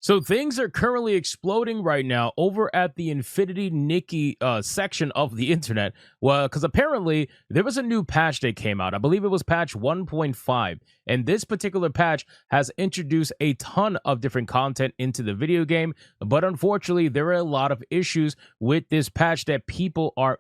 So things are currently exploding right now over at the Infinity Nikki section of the internet. Well, because apparently there was a new patch that came out. I believe it was patch 1.5. And this particular patch has introduced a ton of different content into the video game. But unfortunately, there are a lot of issues with this patch that people are,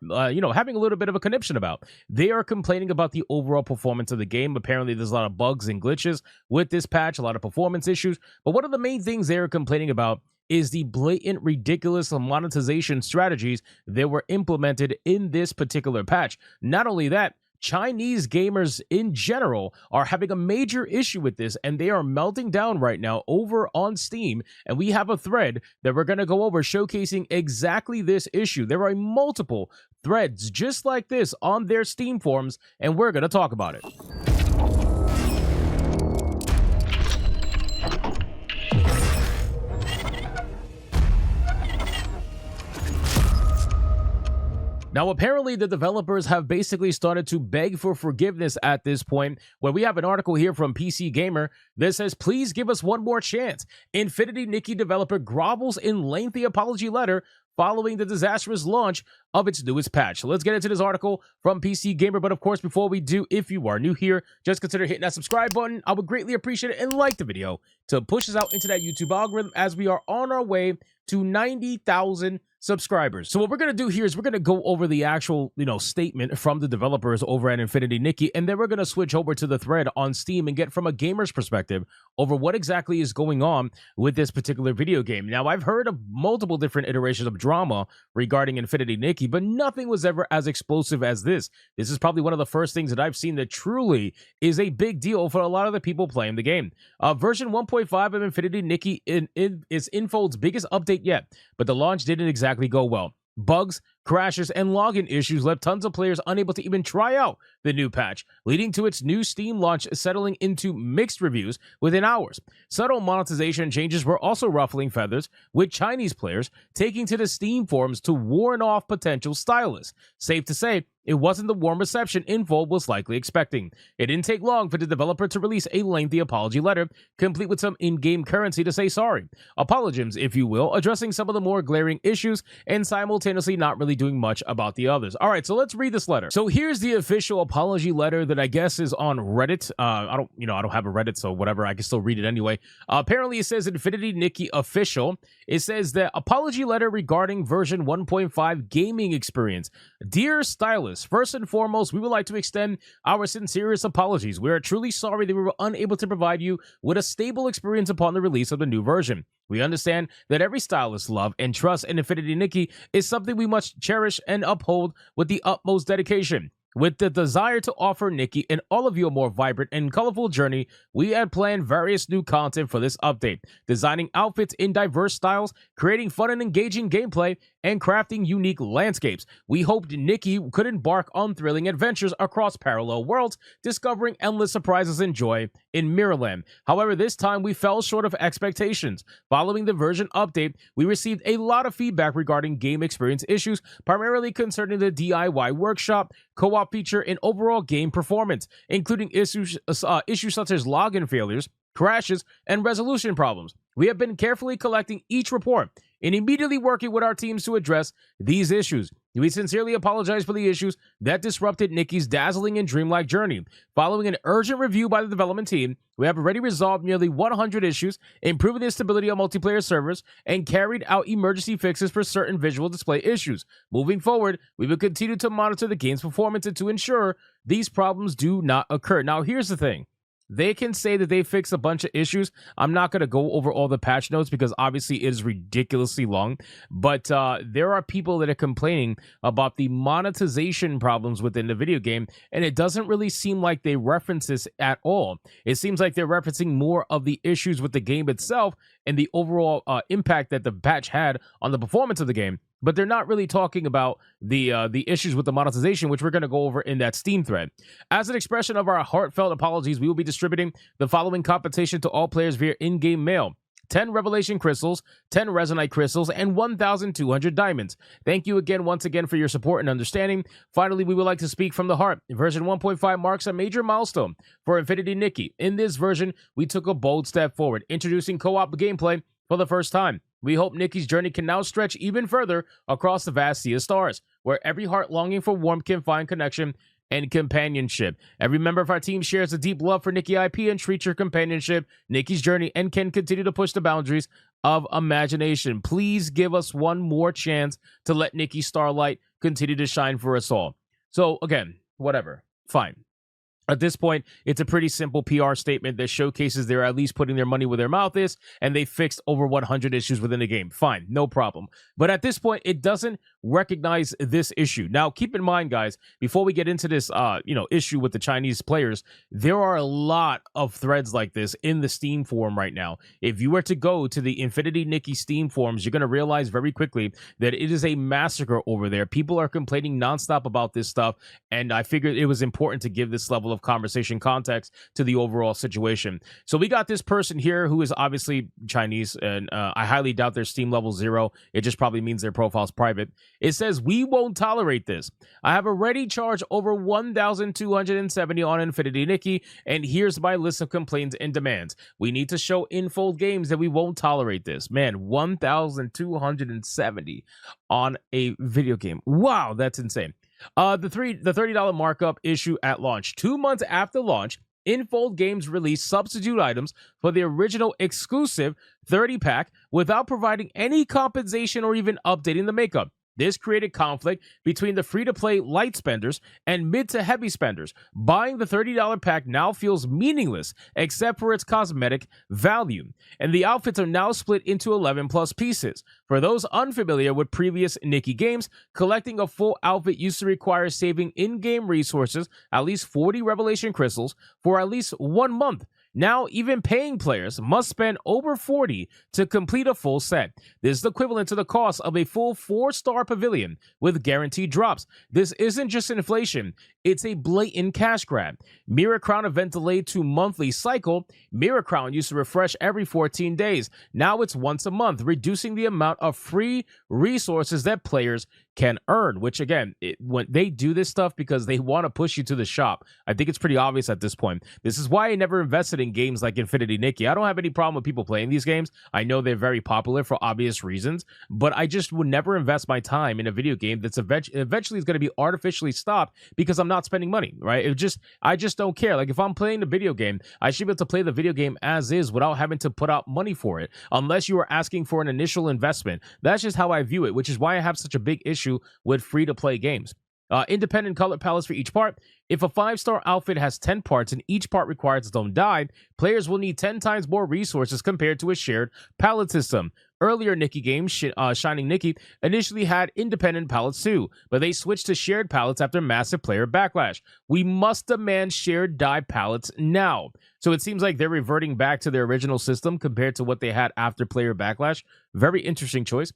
having a little bit of a conniption about. They are complaining about the overall performance of the game. Apparently, there's a lot of bugs and glitches with this patch, a lot of performance issues. But one of the main things they're complaining about is the blatant, ridiculous monetization strategies that were implemented in this particular patch. Not only that, Chinese gamers in general are having a major issue with this, and they are melting down right now over on Steam. And we have a thread that we're going to go over showcasing exactly this issue. There are multiple threads just like this on their Steam forums, and we're going to talk about it. Now, apparently, the developers have basically started to beg for forgiveness at this point, where we have an article here from PC Gamer that says, please give us one more chance. Infinity Nikki developer grovels in lengthy apology letter following the disastrous launch of its newest patch. So let's get into this article from PC Gamer. But of course, before we do, if you are new here, just consider hitting that subscribe button. I would greatly appreciate it, and like the video to push us out into that YouTube algorithm as we are on our way to 90,000 subscribers. So what we're going to do here is we're going to go over the actual, statement from the developers over at Infinity Nikki, and then we're going to switch over to the thread on Steam and get from a gamer's perspective over what exactly is going on with this particular video game. Now, I've heard of multiple different iterations of drama regarding Infinity Nikki, but nothing was ever as explosive as this. This is probably one of the first things that I've seen that truly is a big deal for a lot of the people playing the game. Version 1.5 of Infinity Nikki is Infold's biggest update yet, but the launch didn't exactly go well. Bugs, crashes, and login issues left tons of players unable to even try out the new patch, leading to its new Steam launch settling into mixed reviews within hours. Subtle monetization changes were also ruffling feathers, with Chinese players taking to the Steam forums to warn off potential stylists. Safe to say, it wasn't the warm reception Infold was likely expecting. It didn't take long for the developer to release a lengthy apology letter, complete with some in-game currency to say sorry. Apologies, if you will, addressing some of the more glaring issues and simultaneously not really doing much about the others. All right, so let's read this letter. So here's the official apology letter that I guess is on Reddit. I don't have a Reddit, so whatever, I can still read it anyway. Apparently, it says Infinity Nikki official. It says that apology letter regarding version 1.5 gaming experience. Dear stylist, first and foremost, we would like to extend our sincerest apologies. We are truly sorry that we were unable to provide you with a stable experience upon the release of the new version. We understand that every stylist's love and trust in Infinity Nikki is something we must cherish and uphold with the utmost dedication. With the desire to offer Nikki and all of you a more vibrant and colorful journey, we had planned various new content for this update, designing outfits in diverse styles, creating fun and engaging gameplay, and crafting unique landscapes. We hoped Nikki could embark on thrilling adventures across parallel worlds, discovering endless surprises and joy in Mirrorland. However, this time we fell short of expectations. Following the version update, we received a lot of feedback regarding game experience issues, primarily concerning the DIY workshop, co-op feature, and overall game performance, including issues such as login failures, crashes, and resolution problems. We have been carefully collecting each report and immediately working with our teams to address these issues. We sincerely apologize for the issues that disrupted Nikki's dazzling and dreamlike journey. Following an urgent review by the development team, we have already resolved nearly 100 issues, improving the stability of multiplayer servers, and carried out emergency fixes for certain visual display issues. Moving forward, we will continue to monitor the game's performance and to ensure these problems do not occur. Now, here's the thing. They can say that they fixed a bunch of issues. I'm not going to go over all the patch notes because obviously it is ridiculously long. But there are people that are complaining about the monetization problems within the video game, and it doesn't really seem like they reference this at all. It seems like they're referencing more of the issues with the game itself and the overall impact that the patch had on the performance of the game. But they're not really talking about the issues with the monetization, which we're going to go over in that Steam thread. As an expression of our heartfelt apologies, we will be distributing the following compensation to all players via in-game mail: 10 Revelation Crystals, 10 Resonite Crystals, and 1,200 Diamonds. Thank you again, once again, for your support and understanding. Finally, we would like to speak from the heart. Version 1.5 marks a major milestone for Infinity Nikki. In this version, we took a bold step forward, introducing co-op gameplay for the first time. We hope Nikki's journey can now stretch even further across the vast sea of stars, where every heart longing for warmth can find connection and companionship. Every member of our team shares a deep love for Nikki IP and treats her companionship, Nikki's journey, and can continue to push the boundaries of imagination. Please give us one more chance to let Nikki Starlight continue to shine for us all. So again, whatever, fine. At this point, it's a pretty simple PR statement that showcases they're at least putting their money where their mouth is, and they fixed over 100 issues within the game. Fine, no problem. But at this point, it doesn't recognize this issue. Now, keep in mind, guys, before we get into this, issue with the Chinese players, there are a lot of threads like this in the Steam forum right now. If you were to go to the Infinity Nikki Steam forums, you're going to realize very quickly that it is a massacre over there. People are complaining nonstop about this stuff, and I figured it was important to give this level of conversation context to the overall situation. So we got this person here who is obviously Chinese, and I highly doubt their Steam level 0. It just probably means their profile's private. It says, "We won't tolerate this. I have already charged over 1,270 on Infinity Nikki, and here's my list of complaints and demands. We need to show Infold Games that we won't tolerate this." Man, 1,270 on a video game. Wow, that's insane. The $30 markup issue at launch. 2 months after launch, Infold Games released substitute items for the original exclusive 30-pack without providing any compensation or even updating the makeup. This created conflict between the free-to-play light spenders and mid to heavy spenders. Buying the $30 pack now feels meaningless except for its cosmetic value. And the outfits are now split into 11 plus pieces. For those unfamiliar with previous Nikki games, collecting a full outfit used to require saving in-game resources, at least 40 Revelation Crystals, for at least 1 month. Now, even paying players must spend over 40 to complete a full set. This is equivalent to the cost of a full 4-star pavilion with guaranteed drops. This isn't just inflation, it's a blatant cash grab. Mirror Crown event delayed to monthly cycle. Mirror Crown used to refresh every 14 days. Now it's once a month, reducing the amount of free resources that players can earn, which again, when they do this stuff because they want to push you to the shop. I think it's pretty obvious at this point. This is why I never invested in games like Infinity Nikki. I don't have any problem with people playing these games. I know they're very popular for obvious reasons, but I just would never invest my time in a video game that's eventually is going to be artificially stopped because I'm not spending money, right? I just don't care. Like, if I'm playing the video game, I should be able to play the video game as is without having to put out money for it, unless you are asking for an initial investment. That's just how I view it, which is why I have such a big issue with free-to-play games. Independent color palettes for each part. If a 5-star outfit has 10 parts and each part requires its own dye, players will need 10 times more resources compared to a shared palette system. Earlier Nikki games, Shining Nikki, initially had independent palettes too, but they switched to shared palettes after massive player backlash. We must demand shared dye palettes now. So it seems like they're reverting back to their original system compared to what they had after player backlash. Very interesting choice.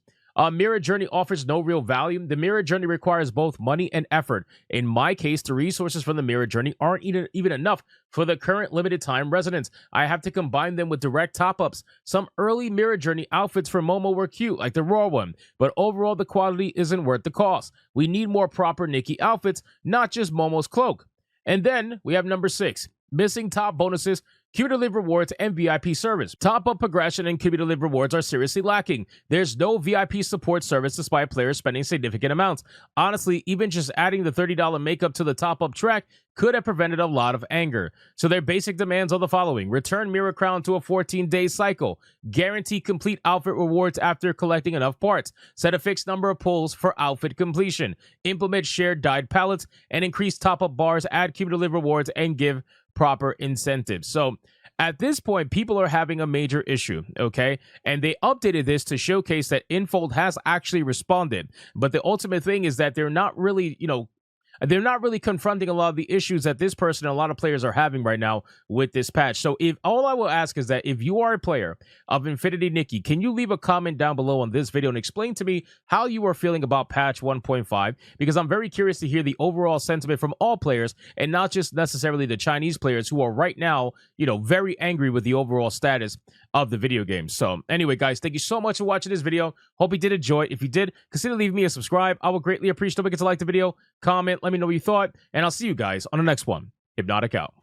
Mirror Journey offers no real value. The Mirror Journey requires both money and effort. In my case, the resources from the Mirror Journey aren't even enough for the current limited time residents. I have to combine them with direct top-ups. Some early Mirror Journey outfits for Momo were cute, like the Raw one, but overall the quality isn't worth the cost. We need more proper Nikki outfits, not just Momo's cloak. And then we have number 6. Missing top bonuses, cumulative rewards, and VIP service. Top-up progression and cumulative rewards are seriously lacking. There's no VIP support service despite players spending significant amounts. Honestly, even just adding the $30 makeup to the top-up track could have prevented a lot of anger. So their basic demands are the following. Return Mirror Crown to a 14-day cycle. Guarantee complete outfit rewards after collecting enough parts. Set a fixed number of pulls for outfit completion. Implement shared dyed palettes and increase top-up bars, add cumulative rewards, and give proper incentives. So at this point, people are having a major issue, okay? And they updated this to showcase that Infold has actually responded. But the ultimate thing is that they're not really, they're not really confronting a lot of the issues that this person and a lot of players are having right now with this patch. So if all I will ask is that if you are a player of Infinity Nikki, can you leave a comment down below on this video and explain to me how you are feeling about patch 1.5? Because I'm very curious to hear the overall sentiment from all players and not just necessarily the Chinese players who are right now, very angry with the overall status of the video game. So anyway, guys, thank you so much for watching this video. Hope you did enjoy it. If you did, consider leaving me a subscribe. I would greatly appreciate it. Don't forget to like the video, comment, let me know what you thought, and I'll see you guys on the next one. Hypnotic out.